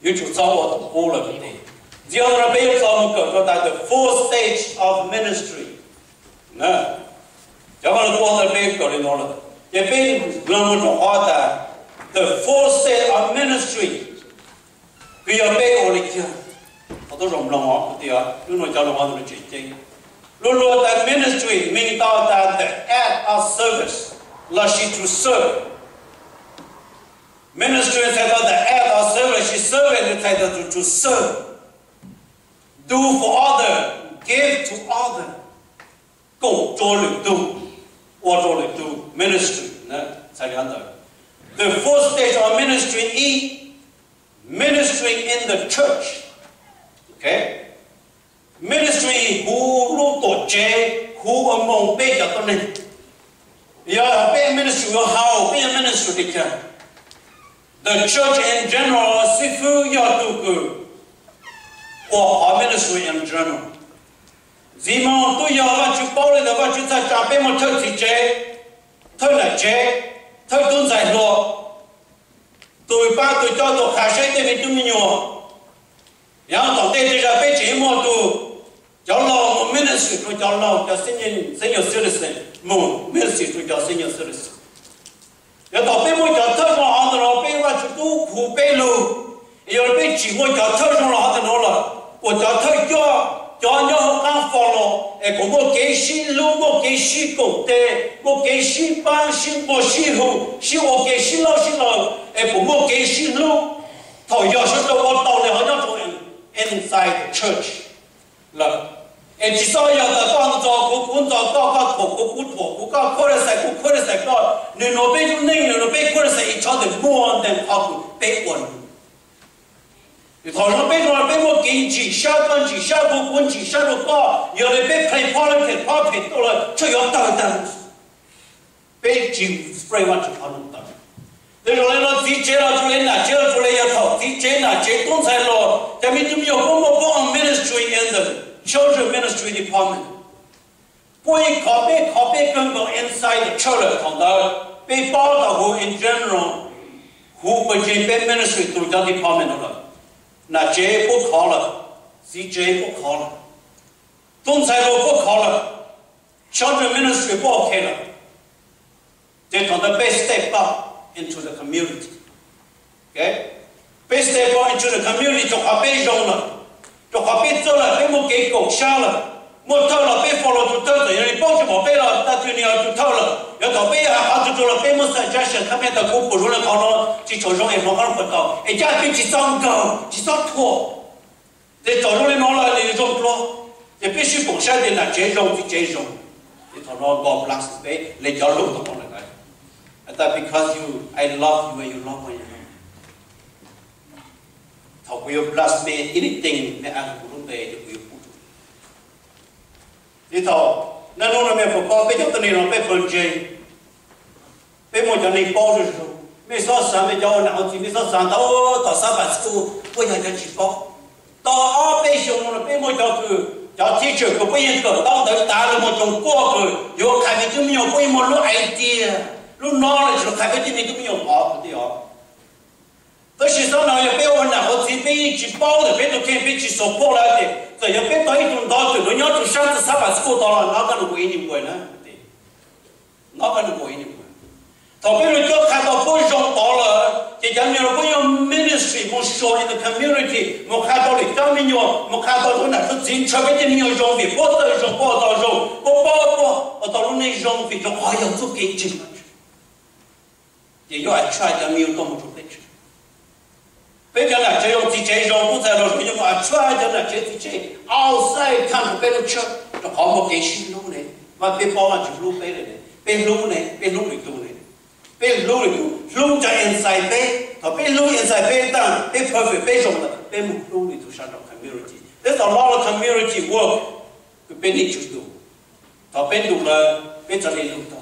有就找我都过了的。只要那边找我们搞到的 fourth stage of ministry， 那，要不然过那边搞的多了，也被那么多话的 the fourth stage of ministry， 不要被我的讲，我都容不了对啊，有那叫的话都是真正。如果的 ministry 明到的 the act of service， 那是 to serve。Ministry 才到的 act of service 是 serve 才到 to serve。Do for other, give to other。共做领度，我做领度 ministry 呢才两的。The fourth stage of ministry is ministry in the church。Okay。Ministry 胡路多接，胡个梦背着多呢。要背 ministry 要好，背 ministry 的看。The church in general 是否要读个，我 ministry in general。gì mà tôi giờ và chụp bao lên và chụp ra trả bên một thời thì chế, thời là chế, thời tuân giải lộ. Tôi ba tôi cho tôi khai sáng để tôi mình nhổ. Yang tổng tế thì ra bên chế một tôi cho lo một ministry tôi cho lo cho senior citizen, một ministry tôi cho senior citizen. Yang tổng bên một cho thời mà họ nó bên và chụp tu khu bên luôn, yang bên chỉ một cho thời trong họ nó là, của cho thời cho nhau các follow, cũng có cái gì luôn có cái gì cũng thế, có cái gì ban sinh có gì hữu, gì có cái gì lâu, cũng có cái gì luôn, thôi giờ sẽ đâu có tàu này họ nhau thôi inside the church, là, chỉ sau giờ là con cho cũng cho có thủ có khơi sẽ có, nên nó biết nên nó biết khơi sẽ cho được mua đến học biết quần. Thôi nó biết một cái chỉ sao con chỉ sao bộ quân chỉ sao được có, giờ này biết play politics tôi là chơi ông tao tao, biết chỉ spray one chỉ thằng tao. Thế rồi nó chỉ chế là cho nên là chế là cho nên là thầu chỉ chế là chế tôn sai lo, cho nên chúng nhiều có một ministry in the children ministry department. Quay khó biết cần có inside the church thằng đó, biết bao đầu who in general, who bây giờ biết ministry tụi cho department đó. Là chế不考了，是chế不考了，东财路不考了，children ministry 不 OK 了，这同的被 step up into the community， OK， 被 step up into the community 就话被用了，就话被做了，被没给狗杀了，没偷了被 follow 就偷了，人报警没被了，那就你要就偷了，要偷被还就做了，被没上家是他们的股不入了考了，去抽中也没搞不到，人家被去上高，去上拖，这走入来拿了你用不了，也必须贡献的那这种，你头脑搞不拉死呗，来叫路都没了个，但 because I love you and you love me， 头不要 bless me anything， 没按不弄呗就不要。đi thọ nên nó mẹ phụ con bây giờ tụi này nó bây phần gì bây một giờ này bao rồi bây giờ sáng bây giờ nào chỉ bây giờ sáng tao sáng bạn school bây giờ chỉ bao tao bây giờ nó bây một giờ cứ cho teacher cứ bây giờ tao đợi ta là một trong qua cứ vô khai với chúng mình bây một lúc idea lúc knowledge lúc khai với chúng mình cũng nhiều khó cái gì đó但是说呢，要被我拿好这边去包的，别都可以别去说破了的，这要别到一种到最后你要去上次340到了，哪个能为你过呢？对，哪个能为你过？他比如就看到不用到了，就讲你不用 ministry， 不说你的 community， 我看到了讲你要，我看到了那是真特别的你要用的，我到用，我到用，我到了那用的就哎呀，做给进了，也要爱吃的没有多么准备吃。bây giờ là chơi ông thì chơi rồi cũng phải rồi nhưng mà try cho là chơi thì chơi outside come to better church nó có một cái gì luôn này và bên bao là chụp luôn bên này bên luôn này bên luôn cho inside bên và bên luôn inside bên ta bên perfect bên rồi là bên một luôn thì to start a community there's a lot of community work bên need to do và bên đủ là bên cho nên lúc đó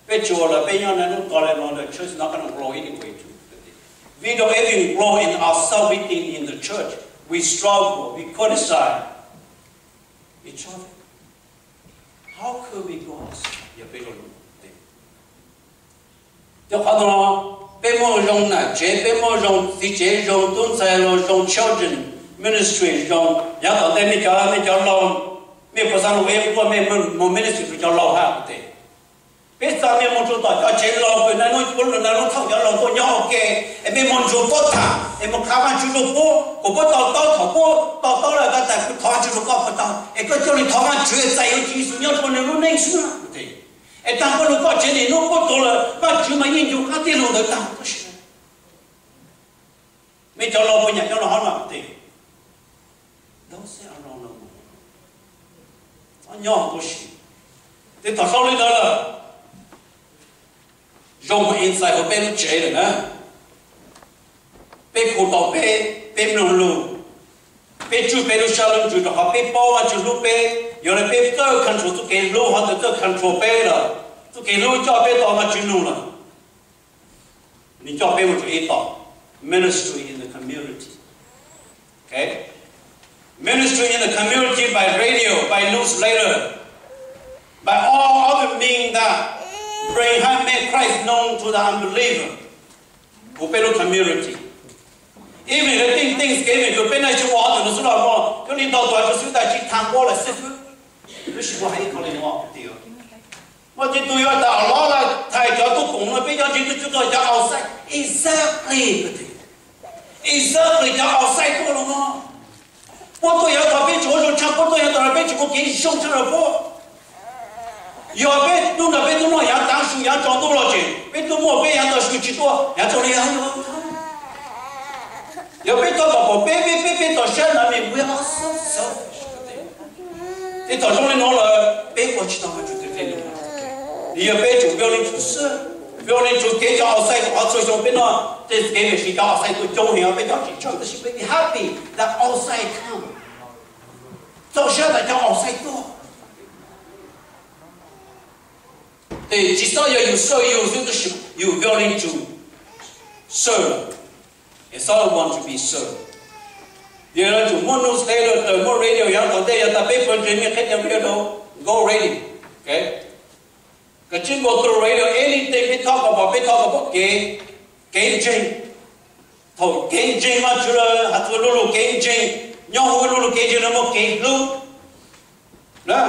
bên chùa là bên nhau là lúc đó là nó là church not gonna grow anyway too. We don't even grow in ourselves within in the church. We struggle, we criticize each other. How could we go outside? bé mô rong nà chế bé mô rong thì chế rong tuân sai rong children ministry rong nhà tao đây mình cho lòng mình phải sang về qua mình một ministry cho lòng ha thế bây giờ mình muốn cho tao chế lòng cái này nó thâu cho lòng tôi nhau ok mình muốn cho tốt thà mình muốn khám phá chú lục của bố tao tao là cái tại cái thọ chú lục của tao cái cho nên thọ mà chuyện sai ở chỉ số nhau cho nên nó nên số thế cái tao có lúc có chuyện này nó có tôi là mà chú mà nhìn chú khác tiền luôn được tao mình cho lòng với nhà cho nó hỏi mà thế đâu sẽ ăn lòng nó nhỏ một xí thế tại sao lên đó là rong mà inside của bên chế rồi nè bên khu tàu bên nông lu bên chú bên lu sao lên chú đó họ bên bao anh chú lu bên giờ này bên tơ control tụi cái lu họ tụi tơ control bên rồi tụi cái lu cho bên tàu mà chú nung rồi mình cho bên một chú ít tàu ministry in the community okay ministry in the community by radio by newsletter by all other means that bring make Christ known to the unbeliever who belong community. Even the things given to bên này chúng họ thì nó sẽ là một cái领导đoàn cho chúng ta chỉ tham qua là sẽ cứ sự có hay không liên quan điều. Mà chỉ tôi ở đó nó là thầy cho tôi cũng là bây giờ chỉ tôi cho outside exactly exactly cho outside tôi luôn mà. Bố tôi ở đó bên chỗ rồi chắc bố tôi ở đó bên chỗ cái sống cho nó bố. Giờ bên lúc nào bên lúc nào nhà tăng số nhà chọn tôi là gì? Bên lúc nào bên nhà tăng số chỉ tôi nhà chọn đi ăn rồi. Giờ bên tôi bảo bên tôi xem là mình we are so selfish. Thì tôi trong này nói là bên của chỉ tao phải chịu cái này. Giờ bên chủ biểu lên chủ sự, biểu lên chủ kế cho outside của outside trong bên nó, thì cái việc gì cho outside tôi trong hiện bên đó chỉ cho tôi sẽ be happy that outside come. Tôi sẽ là cho outside tôi. Thì chỉ sau giờ you serve you willing to serve. It's all want to be served. Giờ là chủ muốn newsletter từ muốn radio yang đầu tiên là ta biết phần trình mình khách nhau biết đâu go radio, okay? Cái chuyện của từ radio anything we talk about cái thôi cái mà chú là hạt vừa lulu cái nhau vừa lulu cái là một cái glue, đó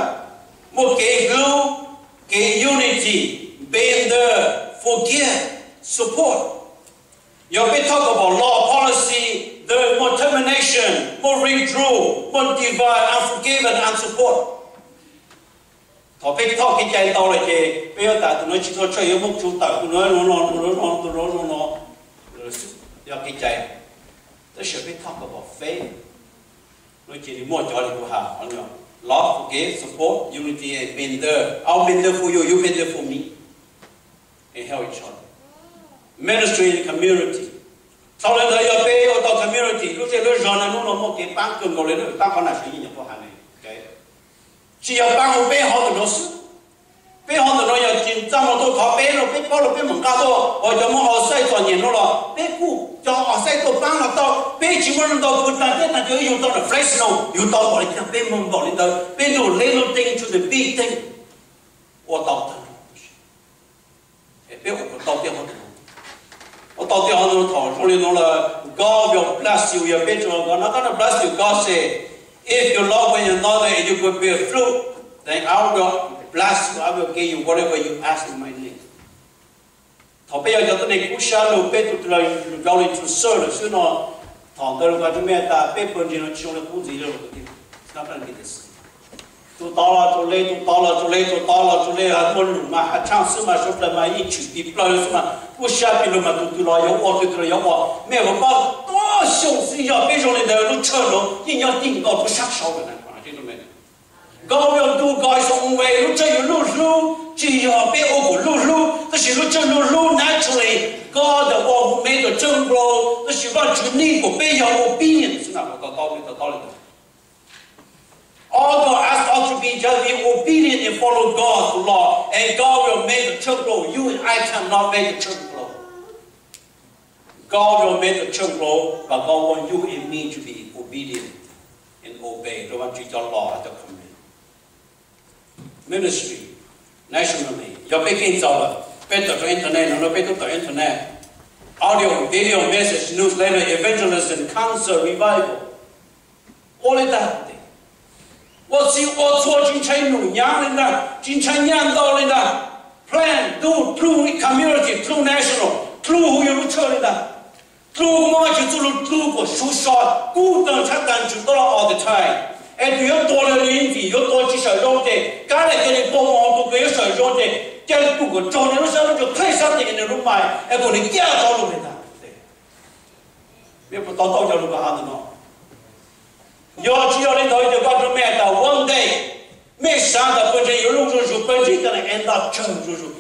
một cái glue. Okay, unity, being there, forgive, support. You may talk about law, policy, the more termination, more withdrawal, more divide, unforgiven, and support. Thọ biết thọ cái chạy tàu là gì? Bây giờ ta tụi nó chỉ có chơi ở một chỗ tàu, tụi nó giờ cái chạy. This should be talk about faith. Nó chỉ đi mua cho đi của hà, anh nhớ. Love, forgive, support, unity, and been there. I've been there for you, you've been there for me. And help each other. Ministry in the community. Sau này thời giờ bé ở trong community, lúc này lúc rồi nó một cái bang cường ngồi lên nó bang con nào suy nghĩ của hàng này. Okay. Chỉ có bang một bé họ được nó sự. Bé họ được nó giờ chỉ trong một tôi khó bé rồi bé bao rồi bé mỏng cao thôi. Ở trong một họ xây toàn nhiên nó là bé cũ cho họ xây tôi bang là tao bé chỉ muốn tao vượt ra thế là cứ dùng tao là fresh no, dùng tao bỏ lên bé mong bỏ lên tao bé đồ little thing to the big thing. Ở tao tao. Bé của tao tiếng họ được. Ở tao tiếng họ được thọ cho nên nó là God will bless you. Your picture of God, not gonna bless you. God say, if you love one another and you will bear fruit, then I will bless you. I will give you whatever you ask in my name. Thọ bây giờ cho tôi này cũng xa lù bé tụi tôi vào lên trụ sở rồi, chứ nó thọ tôi là chúng mẹ ta bé bên trên nó chịu là cũng gì rồi cái nó cần cái gì. Tụi tao là tụi lê hạt con lù mà hạt trang sư mà số là mà ít chữ đi plei mà cũng xa bị lù mà tụi lo yếu quá mẹ của bao to sống sinh ra bé trong này đều nó chơi nó nhưng nhau tin có cũng sắc sảo cái này mà chứ nó mẹ. God will do God's own way. Lúc chơi lu chỉ ở bé ô của lu, đó là lúc chơi lu naturally. God the one who made the jungle, đó là văn chủ nhân của bé giàu obedience nào của tao lên. All God asked us to be just be obedient and follow God's law, and God will make the jungle. You and I cannot make the jungle. God will make the jungle, but God wants you and me to be obedient and obey. Đó là chỉ cho law cho command. Ministry nationally. Giờ bé kinh giàu là bé tập internet nó bé tập internet. audio, video, message, newsletter, evangelism, concert, revival. All of that. 我做进城路娘的，进城娘到的 plan do through community through national through 有车的 through 我就做了 through 过手上古等才感觉到了 all the time。哎，对，要多了领地，要多几小肉的，刚才给你帮忙都给有小肉的，叫你不过找你的时候就派上的那种买，哎，给你压到了的，对，别不到家路干啥的呢？要只要你到就搞成买到 one day， 没啥的本身有入住本身跟那 end up 成入住，